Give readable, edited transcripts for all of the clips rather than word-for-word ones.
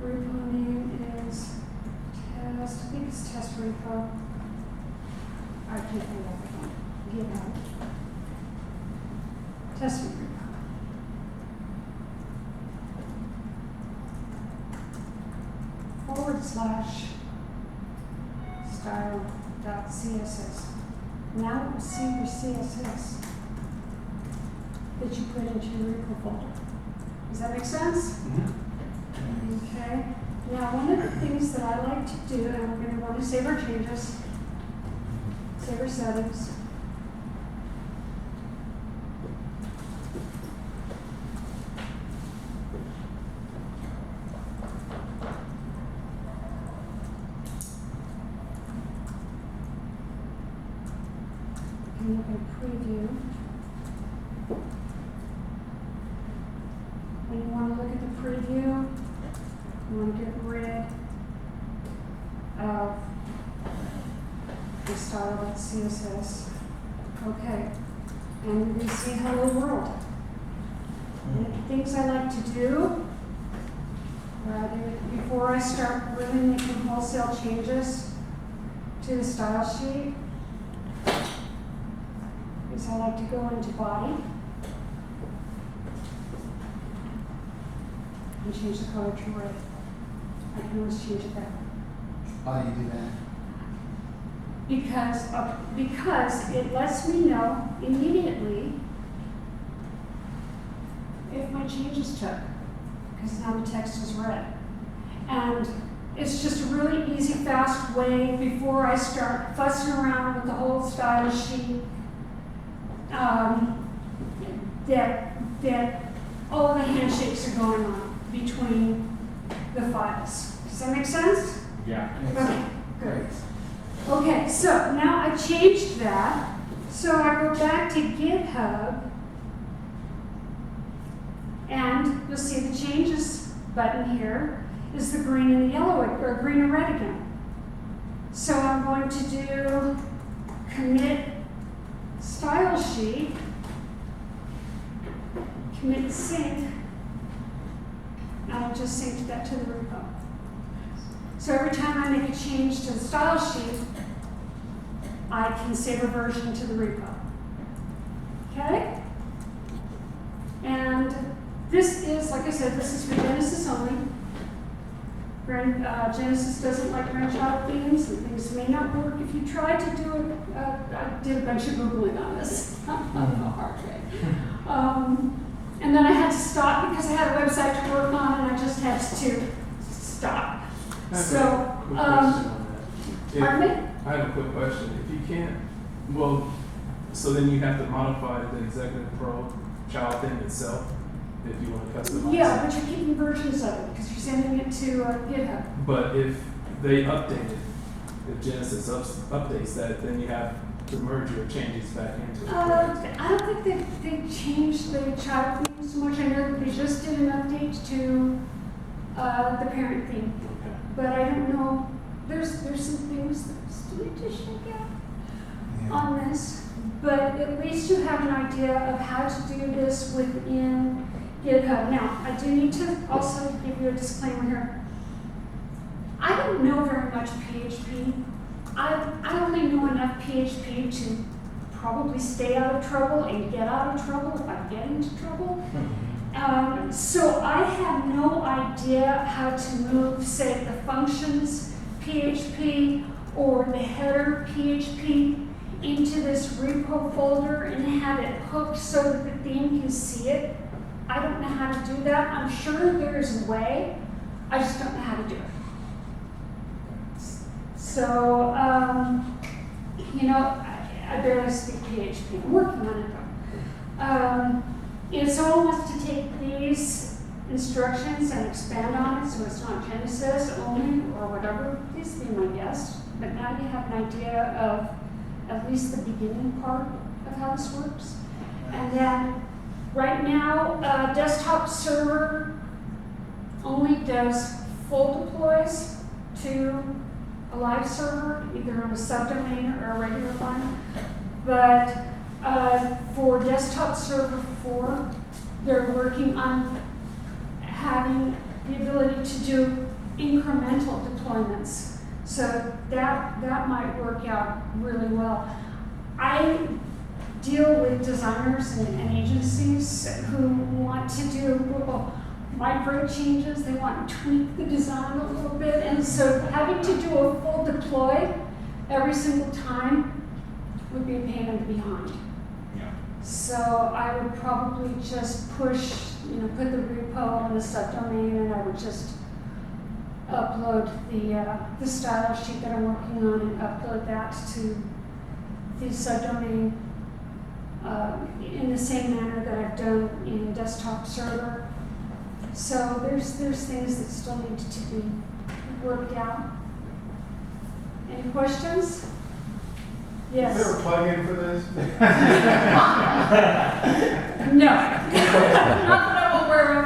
Repo name is test, I think it's test repo. I can't think of it. GitHub. Test repo. / style.css. Now it will see your CSS that you put into your repo folder. Does that make sense? Mm-hmm. Okay. Now one of the things that I like to do, and we're going to want to save our changes, save our settings. And you can preview. When you want to look at the preview, you want to get rid of the style.css. Okay. And we see hello world. And the things I like to do before I start really making wholesale changes to the style sheet is I like to go into body and change the color to red. I can always change it back. Why do you do that? Because it lets me know immediately if my changes took, because now the text is red. And it's just a really easy, fast way before I start fussing around with the whole style sheet that all of the handshakes are going on between the files. Does that make sense? Yeah. Okay, good. Okay, so now I changed that. So I go back to GitHub, and you'll see the changes button here is the green and the yellow, or green and red again. So I'm going to do commit style sheet, commit sync, and I'll just sync that to the repo. So every time I make a change to the style sheet, I can save a version to the repo. Okay? And this is, like I said, this is for Genesis only. Genesis doesn't like branch out themes, and things may not work if you try to do it. I did a bunch of Googling on this the hard way. And then I had to stop because I had a website to work on, and I just had to stop. So, quick question on that. pardon me? I have a quick question. If you can't, well, so then you have to modify the Executive Pro child thing itself if you want to customize Yeah, it. but you're keeping versions of it because you're sending it to GitHub. But if they update it, if Genesis updates that, then you have to merge your changes back into it. correct? I don't think they changed the child theme so much. I know that they just did an update to the parent theme. Okay. But I don't know, there's some things that still need to shake out on this. But at least you have an idea of how to do this within GitHub. Now, I do need to also give you a disclaimer here. I don't know very much PHP. I only know enough PHP to probably stay out of trouble and get out of trouble if I get into trouble. So I have no idea how to move, say, the functions PHP or the header PHP into this repo folder and have it hooked so that the theme can see it. I don't know how to do that. I'm sure there's a way. I just don't know how to do it. So, you know, I barely speak PHP. I'm working on it though. If someone wants to take these instructions and expand on it so it's not Genesis only or whatever, please be my guest. But now you have an idea of at least the beginning part of how this works. And then right now, desktop server only does full deploys to a live server, either on a subdomain or a regular one. But for desktop server 4, they're working on having the ability to do incremental deployments. So that might work out really well. I deal with designers and agencies who want to do little micro changes. They want to tweak the design a little bit. And so having to do a full deploy every single time would be a pain in the behind. Yeah. So I would probably just push, put the repo in the subdomain, and I would just upload the style sheet that I'm working on and upload that to the subdomain in the same manner that I've done in desktop server. So there's things that still need to be worked out. Any questions? Yes. Is there a plugin for this? No. Not that I'm aware of.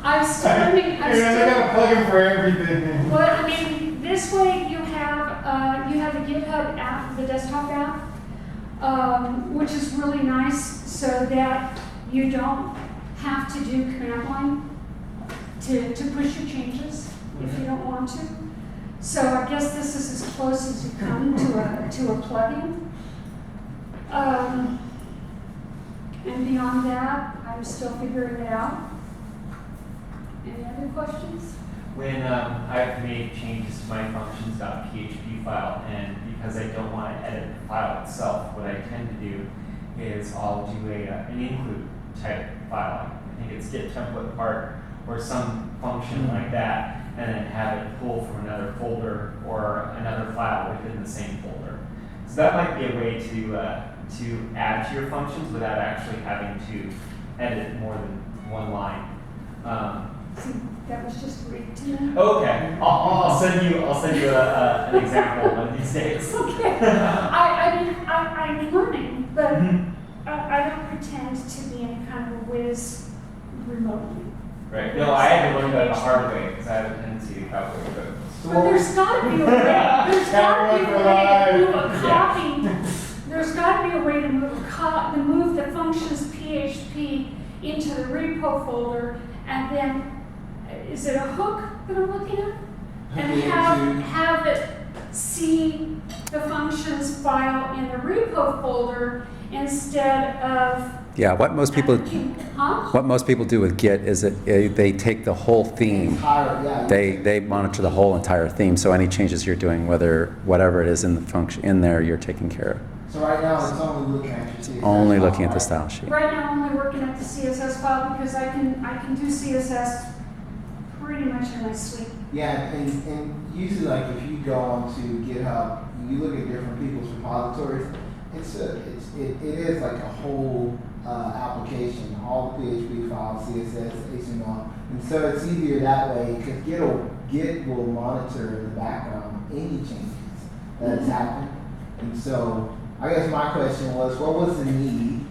I'm still learning. They got a plugin for everything. Well, I mean, this way you have the GitHub app, the desktop app, which is really nice, so that you don't have to do command line to push your changes if you don't want to. So I guess this is as close as you come to a plugin. And beyond that, I'm still figuring it out. Any other questions? When I've made changes to my functions.php file, and because I don't want to edit the file itself, what I tend to do is I'll do an include type file. I think it's get template part or some function like that, and then have it pull from another folder or another file within the same folder. So that might be a way to add to your functions without actually having to edit more than one line. See, that was just read to me. Okay, I'll send you an example one of these days. Okay. I'm learning, but I don't pretend to be any kind of a whiz remotely. Right. No, I had to learn that the hard way because I have a tendency to copy code. But there's got to be a way. There's got to be a way to move a copy. There's got to be a way to move the functions PHP into the repo folder, and then is it a hook that I'm looking at? And have it see the functions file in the repo folder instead of. Yeah, what most people do with Git is that they take the whole theme. They monitor the whole entire theme. So any changes you're doing, whatever it is in the function in there, you're taking care of. So right now it's only looking at your CSS Only file, looking at the right? style sheet. Right now, I'm only working at the CSS file because I can do CSS pretty much in my sleep. Yeah, and usually like if you go onto GitHub, you look at different people's repositories. It is like a whole application, all the PHP files, CSS, HTML, and so it's easier that way because Git will monitor in the background any changes that has happened. And so I guess my question was, what was the need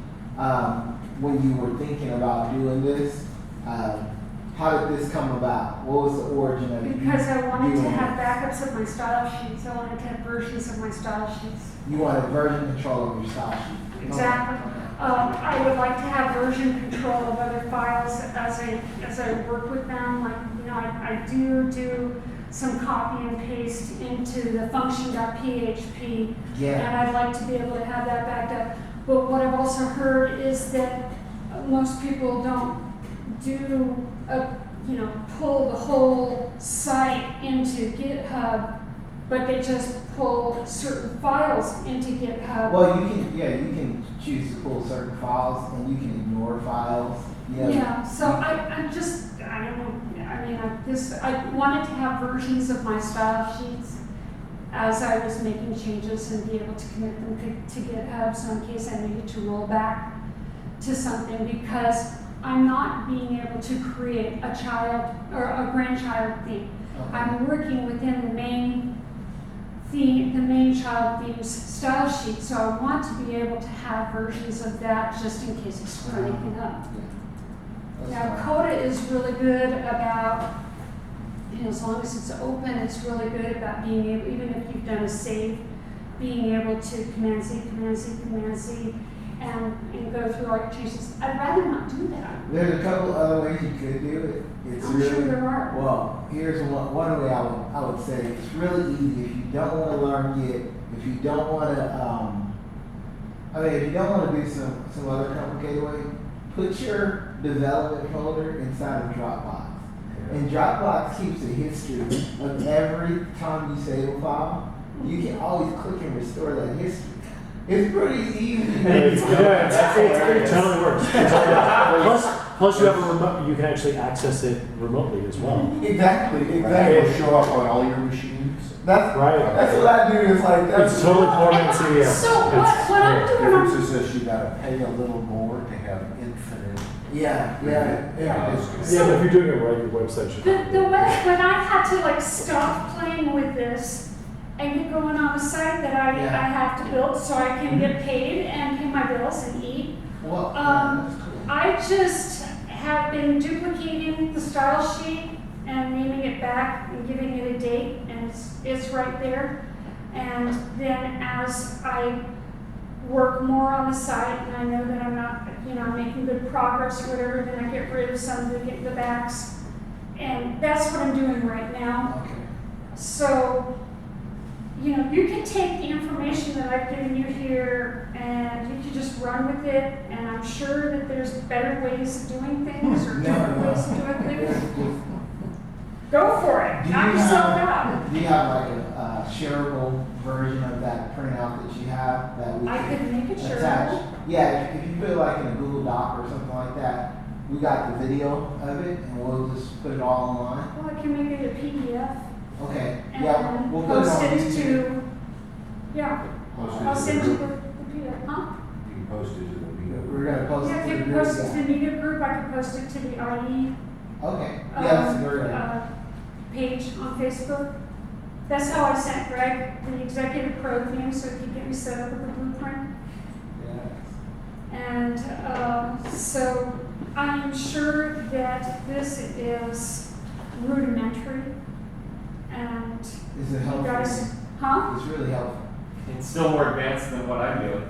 when you were thinking about doing this? How did this come about? What was the origin of it? Because I wanted to have backups of my style sheets. I wanted to have versions of my style sheets. You wanted version control of your style sheet. Exactly. Okay. I would like to have version control of other files as I work with them. Like, I do some copy and paste into the function.php, Yeah. and I'd like to be able to have that backed up. But what I've also heard is that most people don't pull the whole site into GitHub, but they just pull certain files into GitHub. Well, you can choose to pull certain files and you can ignore files. Yeah, so I don't know. I mean, I wanted to have versions of my style sheets as I was making changes and be able to commit them to GitHub, so in case I needed to roll back to something, because I'm not being able to create a child or a grandchild theme. Okay. I'm working within the main theme, the main child theme's style sheet, so I want to be able to have versions of that just in case I screw anything up. Now, Coda is really good about, as long as it's open, it's really good about being able, even if you've done a save, being able to Command Z, Command Z, Command Z, and go through all your changes. I'd rather not do that. There's a couple other ways you could do it. It's I'm really, sure there are. well, here's one way I would say it. It's really easy if you don't want to learn Git, if you don't want to, if you don't want to do some other complicated way, put your development folder inside of Dropbox. And Dropbox keeps a history of every time you save a file. You can always click and restore that history. It's pretty easy. It totally works. Plus you have a remote, you can actually access it remotely as well. Exactly. It'll show up on all your machines. That's Right. That's what I do. Is like that's It's totally ported to the So what I'm doing, Difference I'm, is this, you gotta pay a little more to have infinite. yeah. Yeah, but if you're doing it right, your website should. the way, when I had to like stop playing with this and get going on a site that I Yeah. have to build so I can get paid and pay my bills and eat, Well, that's cool. I just have been duplicating the style sheet and naming it back and giving it a date, and it's right there. And then as I work more on the site and I know that I'm not, I'm making good progress or whatever, then I get rid of some to get the backs. And that's what I'm doing right now. Okay. So, you can take the information that I've given you here and you can just run with it, and I'm sure that there's better ways of doing things or different ways of doing things. Go for it. Knock yourself out. Do you have like a shareable version of that printout that you have that we I could make it attach? shareable. Yeah, if you put it like in a Google Doc or something like that, we got the video of it and we'll just put it all online. Well, I can make it a PDF Okay. and Yeah, we'll put it post on it YouTube. to, Post it I'll to send the you group. the PDF, huh? You can post it to the meetup. We're gonna post Yeah, it if to you the can group. post it to the media group, I can post it to the IE Okay. Yeah, that's a great idea. page on Facebook. That's how I sent Greg the Executive Pro theme so he could get me set up with the blueprint. Yeah. And so I am sure that this is rudimentary. And Is it you helpful? guys, huh? It's really helpful. It's still more advanced than what I'm doing.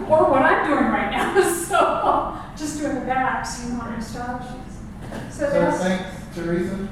Or what I'm doing right now. So just doing the backs, on the style sheets. So So that's, thanks, Teresa.